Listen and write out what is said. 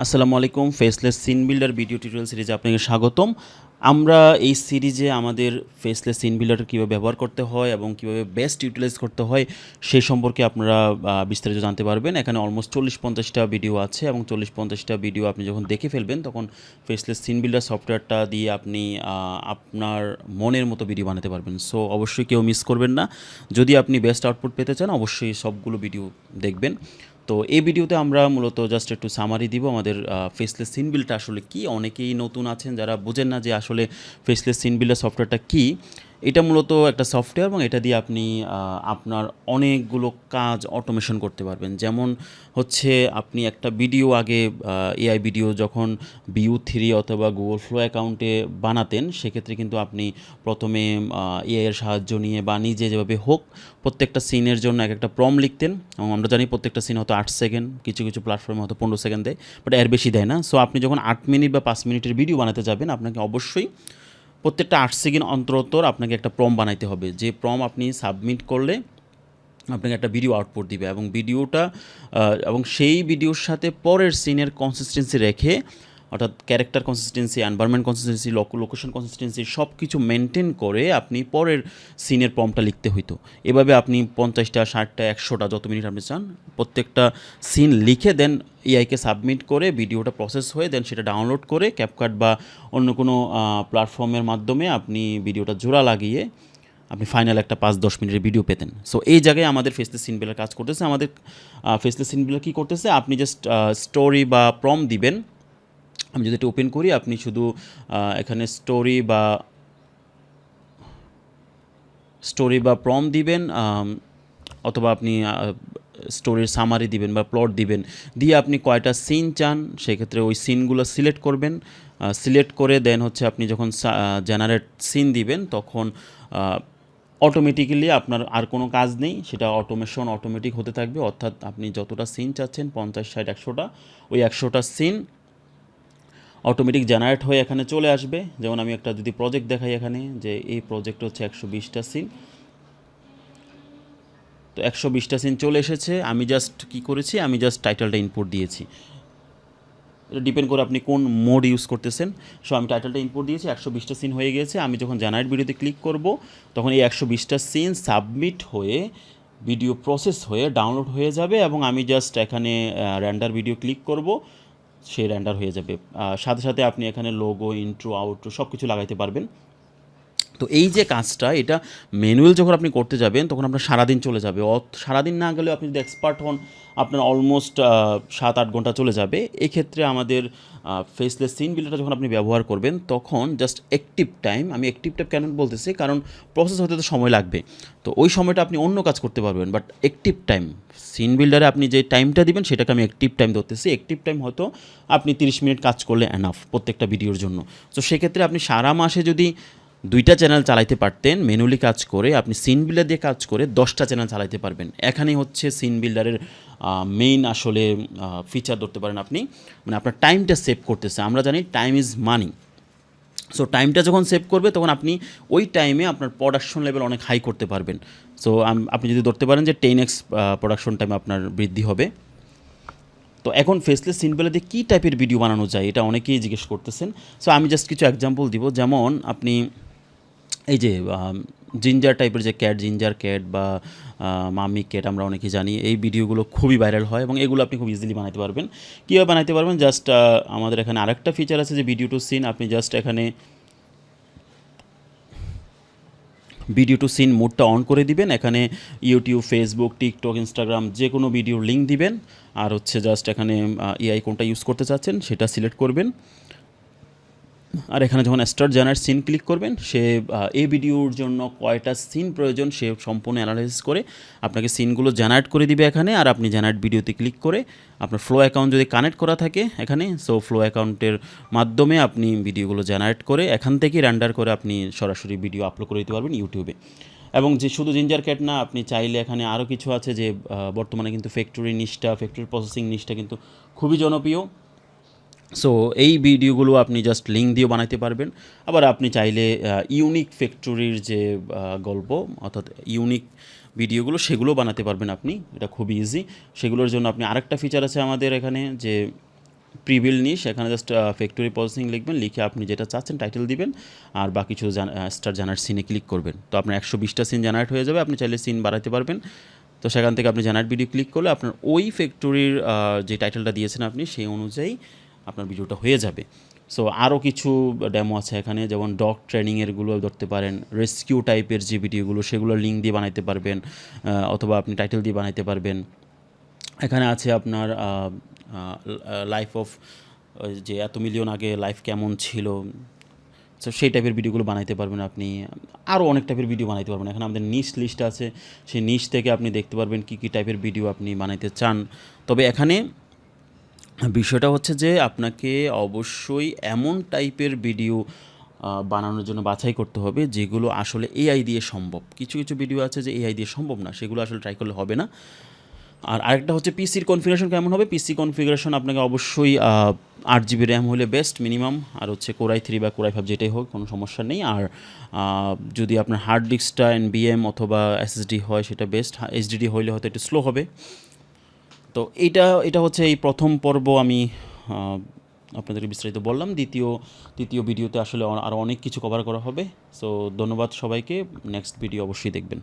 আসসালামু আলাইকুম। Faceless scene builder video tutorial সিরিজে আপনাকে স্বাগতম। আমরা এই সিরিজে আমাদের ফেসলেস সিন বিল্ডার কীভাবে ব্যবহার করতে হয় এবং কীভাবে বেস্ট ইউটিলাইজ করতে হয় সেই সম্পর্কে আপনারা বিস্তারিত জানতে পারবেন। এখানে অলমোস্ট 40-50টা ভিডিও আছে এবং 40-50টা ভিডিও আপনি যখন দেখে ফেলবেন তখন ফেসলেস সিন বিল্ডার সফটওয়্যারটা দিয়ে আপনি আপনার মনের মতো ভিডিও বানাতে পারবেন। সো অবশ্যই কেউ মিস করবেন না। যদি আপনি বেস্ট আউটপুট পেতে চান অবশ্যই সবগুলো ভিডিও দেখবেন। তো এই ভিডিওতে আমরা মূলত জাস্ট একটু সামারি দিব আমাদের ফেসলেস সিন বিল্ডটা আসলে কি। অনেকেই নতুন আছেন যারা বোঝেন না যে আসলে ফেসলেস সিন বিল্ডার সফটওয়্যারটা কি। এটা মূলত একটা সফটওয়্যার এবং এটা দিয়ে আপনি আপনার অনেকগুলো কাজ অটোমেশন করতে পারবেন। যেমন হচ্ছে আপনি একটা ভিডিও আগে এআই ভিডিও যখন ভিউ 3 অথবা গুগল ফ্লো অ্যাকাউন্টে বানাতেন সেক্ষেত্রে কিন্তু আপনি প্রথমে এআই এর সাহায্য নিয়ে বা নিজে যেভাবে হোক প্রত্যেকটা সিনের জন্য এক একটা প্রম লিখতেন এবং আমরা জানি প্রত্যেকটা সিন হয়তো 8 সেকেন্ড, কিছু কিছু প্ল্যাটফর্মে হয়তো 15 সেকেন্ড দেয়, বাট এর বেশি দেয় না। সো আপনি যখন 8 মিনিট বা 5 মিনিটের ভিডিও বানাতে যাবেন আপনাকে অবশ্যই প্রত্যেকটা 8 সেকেন্ড অন্তর আপনাকে একটা প্রম বানাইতে হবে। যে প্রম আপনি সাবমিট করলে আপনাকে একটা ভিডিও আউটপুট দিবে এবং ভিডিওটা এবং সেই ভিডিওর সাথে পরের সিনের কনসিস্টেন্সি রেখে, অর্থাৎ character consistency, environment consistency, location consistency সব কিছু মেনটেন করে আপনি পরের সিনের প্রম্পটটা লিখতে হইতো। এভাবে আপনি 50টা, 60টা, 100টা যত মিনিট আপনি চান প্রত্যেকটা সিন লিখে দেন এআইকে সাবমিট করে ভিডিওটা প্রসেস হয়ে দেন সেটা ডাউনলোড করে ক্যাপকাট বা অন্য কোনো প্ল্যাটফর্মের মাধ্যমে আপনি ভিডিওটা জোড়া লাগিয়ে আপনি ফাইনাল একটা 5-10 মিনিটের ভিডিও পেতেন। সো এই জায়গায় আমাদের ফেসলেস সিন বিল্ডার কাজ করতেছে। আমাদের ফেসলেস সিন বিল্ডার কী করতেছে, আপনি জাস্ট স্টোরি বা প্রম দিবেন। আমি যদি এটা ওপেন করি আপনি শুধু এখানে স্টোরি বা প্রম দিবেন, অথবা আপনি স্টোরির সামারি দিবেন বা প্লট দিবেন, দিয়ে আপনি কয়টা সিন চান সেক্ষেত্রে ওই সিনগুলো সিলেক্ট করবেন। সিলেক্ট করে দেন হচ্ছে আপনি যখন জেনারেট সিন দিবেন তখন অটোমেটিক্যালি আপনার আর কোনো কাজ নেই, সেটা অটোমেটিক হতে থাকবে। অর্থাৎ আপনি যতটা সিন চাচ্ছেন 50, 60, 100টা, ওই 100টা সিন অটোমেটিক জেনারেট হয়ে এখানে চলে আসবে। যেমন আমি একটা যদি প্রজেক্ট দেখাই এখানে, যে এই প্রজেক্ট হচ্ছে 120টা সিন। তো 120টা সিন চলে এসেছে। আমি জাস্ট কী করেছি, আমি জাস্ট টাইটেলটা ইনপুট দিয়েছি। এটা ডিপেন্ড করে আপনি কোন মোড ইউজ করতেছেন। সো আমি টাইটেলটা ইনপুট দিয়েছি, 120টা সিন হয়ে গিয়েছে। আমি যখন জেনারেট ভিডিওতে ক্লিক করব তখন এই 120টা সিন সাবমিট হয়ে ভিডিও প্রসেস হয়ে ডাউনলোড হয়ে যাবে এবং আমি জাস্ট এখানে রেন্ডার ভিডিও ক্লিক করব, সে রেন্ডার হয়ে যাবে। সাথে সাথে আপনি এখানে লোগো, ইন্ট্রো, আউট্রো সব কিছু লাগাইতে পারবেন। তো এই যে কাজটা, এটা ম্যানুয়াল যখন আপনি করতে যাবেন তখন আপনার সারাদিন চলে যাবে। সারাদিন না গেলেও আপনি যদি এক্সপার্ট হন আপনার অলমোস্ট 7-8 ঘন্টা চলে যাবে। এক্ষেত্রে আমাদের ফেসলেস সিন বিল্ডারটা যখন আপনি ব্যবহার করবেন তখন জাস্ট অ্যাক্টিভ টাইম, আমি অ্যাক্টিভ টাইম কেন বলতেছি, কারণ প্রসেস হতে তো সময় লাগবে, তো ওই সময়টা আপনি অন্য কাজ করতে পারবেন। বাট অ্যাক্টিভ টাইম সিন বিল্ডারে আপনি যে টাইমটা দিবেন সেটাকে আমি অ্যাক্টিভ টাইম ধরতেছি। অ্যাক্টিভ টাইম হয়তো আপনি 30 মিনিট কাজ করলে এনাফ প্রত্যেকটা ভিডিওর জন্য। তো সেক্ষেত্রে আপনি সারা মাসে যদি 2টা চ্যানেল চালাইতে পারতেন ম্যানুয়ালি কাজ করে, আপনি সিন বিল্ডার দিয়ে কাজ করে 10টা চ্যানেল চালাইতে পারবেন। এখানেই হচ্ছে সিন বিল্ডারের মেইন আসলে ফিচার ধরতে পারেন আপনি, মানে আপনার টাইমটা সেভ করতেছে। আমরা জানি টাইম ইজ মানি। সো টাইমটা যখন সেভ করবে তখন আপনি ওই টাইমে আপনার প্রোডাকশন লেভেল অনেক হাই করতে পারবেন। সো আপনি যদি ধরতে পারেন যে 10x প্রোডাকশন টাইম আপনার বৃদ্ধি হবে। তো এখন ফেসলেস সিন বিল্ডার দিয়ে কী টাইপের ভিডিও বানানো যায় এটা অনেকেই জিজ্ঞেস করতেছেন। সো আমি জাস্ট কিছু এক্সাম্পল দিব। যেমন আপনি এই যে জিঞ্জার টাইপের যে জিঞ্জার ক্যাট বা মামি ক্যাট আমরা অনেকেই জানি, এই ভিডিওগুলো খুবই ভাইরাল হয় এবং এগুলো আপনি খুব ইজিলি বানাতে পারবেন। কীভাবে বানাতে পারবেন, জাস্ট আমাদের এখানে আরেকটা ফিচার আছে যে ভিডিও টু সিন। আপনি জাস্ট এখানে ভিডিও টু সিন মোডটা অন করে দিবেন। এখানে ইউটিউব, ফেসবুক, টিকটক, ইনস্টাগ্রাম যে কোনো ভিডিওর লিঙ্ক দিবেন আর হচ্ছে জাস্ট এখানে এআই কোনটা ইউজ করতে চাচ্ছেন সেটা সিলেক্ট করবেন। আর এখানে যখন স্টার্ট জেনারেট সিন ক্লিক করবেন সে এই ভিডিওর জন্য কয়টা সিন প্রয়োজন সে সম্পূর্ণ অ্যানালাইসিস করে আপনাকে সিনগুলো জেনারেট করে দিবে এখানে। আর আপনি জেনারেট ভিডিওতে ক্লিক করে আপনার ফ্লো অ্যাকাউন্ট যদি কানেক্ট করা থাকে এখানে, সো ফ্লো অ্যাকাউন্টের মাধ্যমে আপনি ভিডিওগুলো জেনারেট করে এখান থেকেই রেন্ডার করে আপনি সরাসরি ভিডিও আপলোড করে দিতে পারবেন ইউটিউবে। এবং যে শুধু জিঞ্জার ক্যাট না, আপনি চাইলে এখানে আরও কিছু আছে যে বর্তমানে কিন্তু ফ্যাক্টরি প্রসেসিং নিশটা কিন্তু খুবই জনপ্রিয়। সো এই ভিডিওগুলো আপনি জাস্ট লিঙ্ক দিয়েও বানাইতে পারবেন। আবার আপনি চাইলে ইউনিক ফ্যাক্টরির যে গল্প অর্থাৎ ইউনিক ভিডিওগুলো সেগুলো বানাতে পারবেন আপনি, এটা খুবই ইজি। সেগুলোর জন্য আপনি আরেকটা ফিচার আছে আমাদের এখানে যে প্রিভিল নিশ, এখানে জাস্ট ফ্যাক্টরি প্রসেসিং লিখবেন, লিখে আপনি যেটা চাচ্ছেন টাইটেল দিবেন, আর বাকি কিছু স্টার জেনারেট সিনে ক্লিক করবেন। তো আপনার 120টা সিন জেনারেট হয়ে যাবে, আপনি চাইলে সিন বাড়াতে পারবেন। তো সেখান থেকে আপনি জেনারেট ভিডিও ক্লিক করলে আপনার ওই ফ্যাক্টরির যে টাইটেলটা দিয়েছেন আপনি সেই অনুযায়ী আপনার ভিডিওটা হয়ে যাবে। সো আরও কিছু ডেমো আছে এখানে, যেমন ডগ ট্রেনিংয়েরগুলো ধরতে পারেন, রেস্কিউ টাইপের যে ভিডিওগুলো সেগুলো লিঙ্ক দিয়ে বানাইতে পারবেন, অথবা আপনি টাইটেল দিয়ে বানাইতে পারবেন। এখানে আছে আপনার লাইফ অফ, যে এত মিলিয়ন আগে লাইফ কেমন ছিল, সো সেই টাইপের ভিডিওগুলো বানাইতে পারবেন আপনি। আরও অনেক টাইপের ভিডিও বানাইতে পারবেন। এখানে আমাদের নিশ লিস্ট আছে, সেই নিশ থেকে আপনি দেখতে পারবেন কী কী টাইপের ভিডিও আপনি বানাইতে চান। তবে এখানে বিষয়টা হচ্ছে যে আপনাকে অবশ্যই এমন টাইপের ভিডিও বানানোর জন্য বাছাই করতে হবে যেগুলো আসলে এআই দিয়ে সম্ভব। কিছু কিছু ভিডিও আছে যে এআই দিয়ে সম্ভব না, সেগুলো আসলে ট্রাই করলে হবে না। আর আরেকটা হচ্ছে পিসির কনফিগারেশন কেমন হবে। পিসি কনফিগারেশন আপনাকে অবশ্যই 8 GB র্যাম হলে বেস্ট মিনিমাম, আর হচ্ছে কোরাই 3 বা কোরাই 5 যেটাই হোক কোনো সমস্যা নেই। আর যদি আপনার হার্ড ডিস্কটা এনবিএম অথবা এসএসডি হয় সেটা বেস্ট, এইচডিডি হইলে হয়তো একটু স্লো হবে। তো এটা হচ্ছে এই প্রথম পর্ব আমি আপনাদেরকে বিস্তারিত বললাম। তৃতীয় ভিডিওতে আসলে আরও অনেক কিছু কভার করা হবে। সো ধন্যবাদ সবাইকে, নেক্সট ভিডিও অবশ্যই দেখবেন।